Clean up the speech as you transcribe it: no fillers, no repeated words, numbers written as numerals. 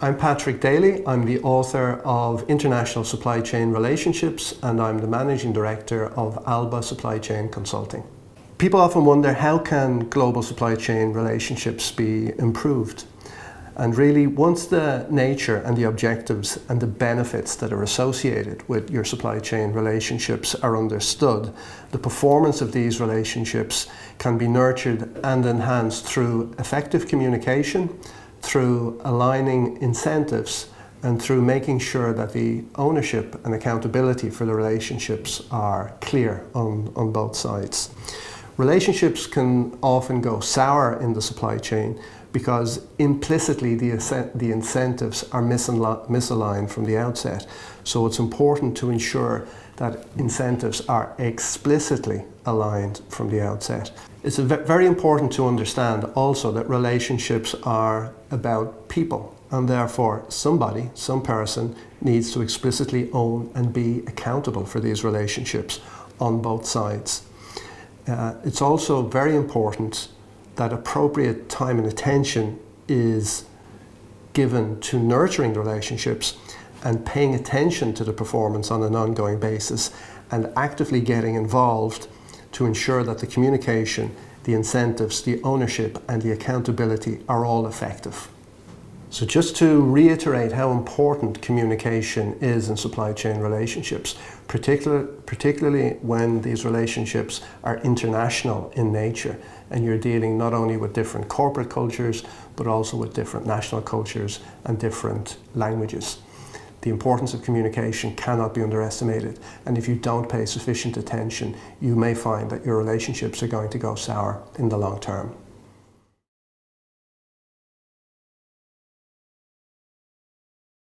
I'm Patrick Daly. I'm the author of International Supply Chain Relationships, and I'm the Managing Director of Alba Supply Chain Consulting. People often wonder, how can global supply chain relationships be improved? And really, once the nature and the objectives and the benefits that are associated with your supply chain relationships are understood, the performance of these relationships can be nurtured and enhanced through effective communication, through aligning incentives, and through making sure that the ownership and accountability for the relationships are clear on both sides. Relationships can often go sour in the supply chain because implicitly the incentives are misaligned from the outset. So it's important to ensure that incentives are explicitly aligned from the outset. It's very important to understand also that relationships are about people, and therefore some person needs to explicitly own and be accountable for these relationships on both sides. It's also very important that appropriate time and attention is given to nurturing the relationships and paying attention to the performance on an ongoing basis, and actively getting involved to ensure that the communication, the incentives, the ownership and the accountability are all effective. So just to reiterate how important communication is in supply chain relationships, particularly when these relationships are international in nature and you're dealing not only with different corporate cultures but also with different national cultures and different languages. The importance of communication cannot be underestimated, and if you don't pay sufficient attention, you may find that your relationships are going to go sour in the long term.